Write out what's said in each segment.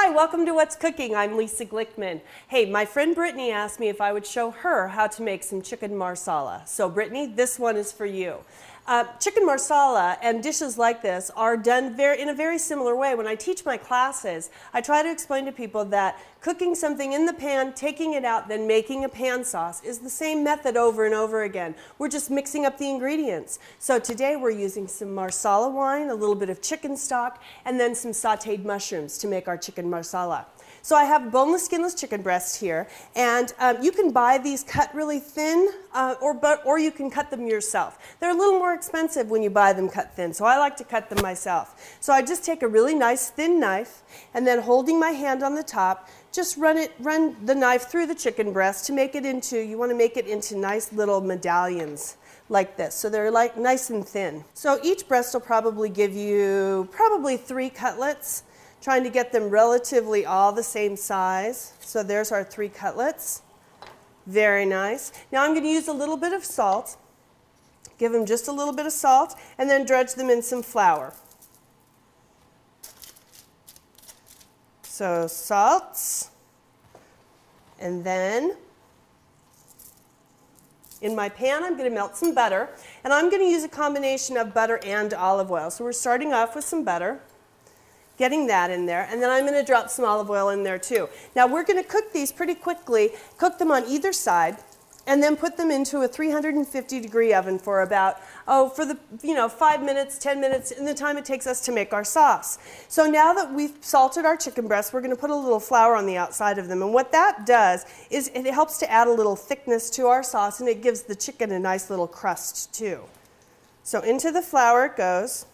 Hi, welcome to What's Cooking. I'm Lisa Glickman. Hey, my friend Brittany asked me if I would show her how to make some chicken marsala. So Brittany, this one is for you. Chicken marsala and dishes like this are done in a very similar way. When I teach my classes, I try to explain to people that cooking something in the pan, taking it out, then making a pan sauce is the same method over and over again. We're just mixing up the ingredients. So today we're using some Marsala wine, a little bit of chicken stock, and then some sauteed mushrooms to make our chicken marsala. So I have boneless, skinless chicken breasts here, and you can buy these cut really thin, or you can cut them yourself. They're a little more expensive when you buy them cut thin, so I like to cut them myself. So I just take a really nice thin knife, and then holding my hand on the top, just run the knife through the chicken breast to make it into, you want to make it into nice little medallions like this. So they're like nice and thin. So each breast will probably give you 3 cutlets. Trying to get them relatively all the same size. So there's our 3 cutlets. Very nice. Now I'm going to use a little bit of salt. Give them just a little bit of salt and then dredge them in some flour. So salt, and then in my pan I'm going to melt some butter, and I'm going to use a combination of butter and olive oil. So we're starting off with some butter. Getting that in there, and then I'm going to drop some olive oil in there too. Now we're going to cook these pretty quickly, cook them on either side, and then put them into a 350-degree oven for about, 5 minutes, 10 minutes, in the time it takes us to make our sauce. So now that we've salted our chicken breasts, we're going to put a little flour on the outside of them, and what that does is it helps to add a little thickness to our sauce, and it gives the chicken a nice little crust too. So into the flour it goes.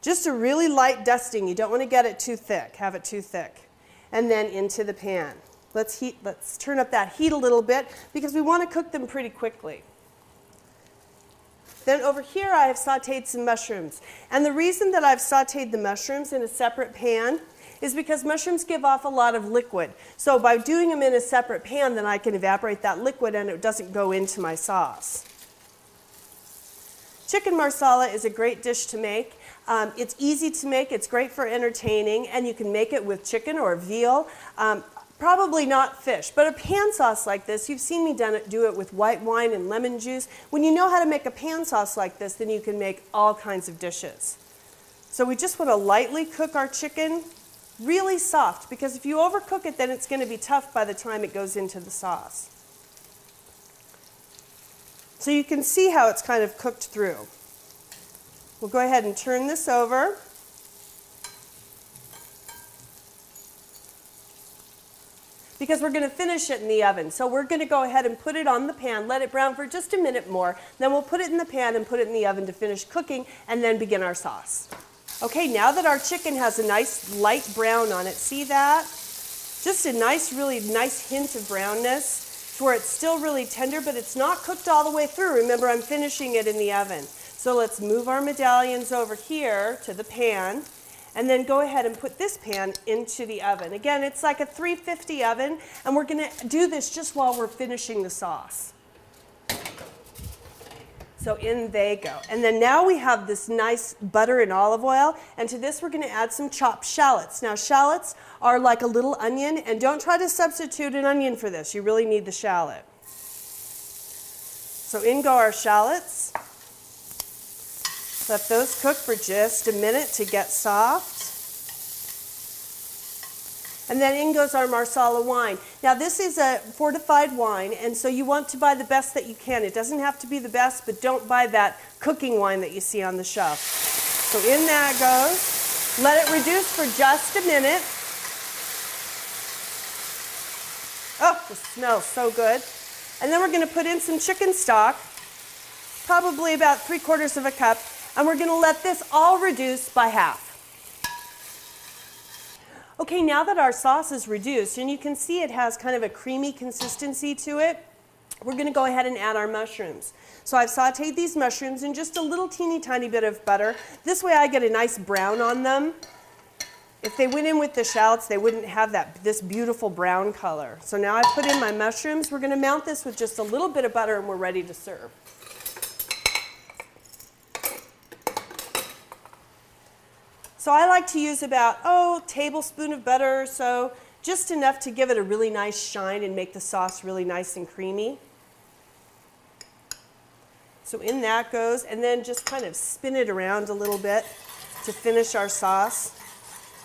Just a really light dusting. You don't want to get it too thick, have it too thick. And then into the pan. Let's turn up that heat a little bit because we want to cook them pretty quickly. Then over here I have sauteed some mushrooms. And the reason that I've sauteed the mushrooms in a separate pan is because mushrooms give off a lot of liquid. So by doing them in a separate pan, then I can evaporate that liquid and it doesn't go into my sauce. Chicken marsala is a great dish to make. It's easy to make, it's great for entertaining, and you can make it with chicken or veal. Probably not fish, but a pan sauce like this, you've seen me do it with white wine and lemon juice. When you know how to make a pan sauce like this, then you can make all kinds of dishes. So we just want to lightly cook our chicken, really soft, because if you overcook it, then it's going to be tough by the time it goes into the sauce. So you can see how it's kind of cooked through. We'll go ahead and turn this over. Because we're going to finish it in the oven. So we're going to go ahead and put it on the pan, let it brown for just a minute more, then we'll put it in the pan and put it in the oven to finish cooking and then begin our sauce. Okay, now that our chicken has a nice light brown on it, see that? Just a nice, really nice hint of brownness where it's still really tender, but it's not cooked all the way through. Remember, I'm finishing it in the oven. So let's move our medallions over here to the pan and then go ahead and put this pan into the oven. Again, it's like a 350 oven, and we're going to do this just while we're finishing the sauce. So in they go. And then now we have this nice butter and olive oil, and to this we're going to add some chopped shallots. Now shallots are like a little onion, and don't try to substitute an onion for this. You really need the shallot. So in go our shallots. Let those cook for just a minute to get soft. And then in goes our Marsala wine. Now this is a fortified wine, and so you want to buy the best that you can. It doesn't have to be the best, but don't buy that cooking wine that you see on the shelf. So in that goes. Let it reduce for just a minute. Oh, the smells so good. And then we're going to put in some chicken stock, probably about 3/4 of a cup. And we're going to let this all reduce by half. Okay, now that our sauce is reduced, and you can see it has kind of a creamy consistency to it, we're going to go ahead and add our mushrooms. So I've sauteed these mushrooms in just a little teeny tiny bit of butter. This way I get a nice brown on them. If they went in with the shallots, they wouldn't have this beautiful brown color. So now I've put in my mushrooms. We're going to mount this with just a little bit of butter, and we're ready to serve. So I like to use about, a tablespoon of butter or so, just enough to give it a really nice shine and make the sauce really nice and creamy. So in that goes, and then just kind of spin it around a little bit to finish our sauce.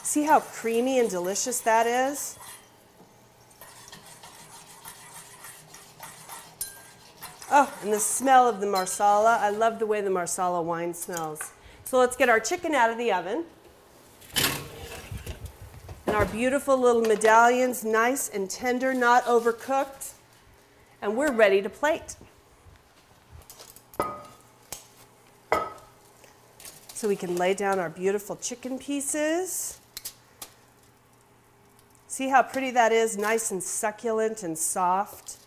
See how creamy and delicious that is? Oh, and the smell of the Marsala. I love the way the Marsala wine smells. So let's get our chicken out of the oven. And our beautiful little medallions, nice and tender, not overcooked. And we're ready to plate. So we can lay down our beautiful chicken pieces. See how pretty that is? Nice and succulent and soft.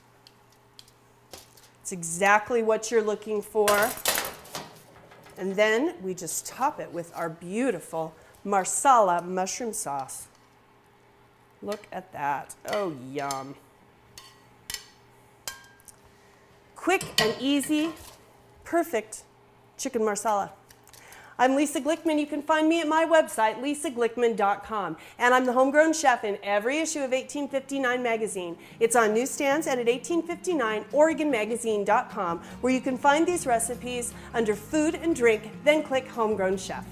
It's exactly what you're looking for. And then we just top it with our beautiful Marsala mushroom sauce. Look at that. Oh, yum. Quick and easy, perfect chicken Marsala. I'm Lisa Glickman. You can find me at my website, lisaglickman.com. And I'm the homegrown chef in every issue of 1859 magazine. It's on newsstands and at 1859oregonmagazine.com, where you can find these recipes under food and drink, then click Homegrown Chef.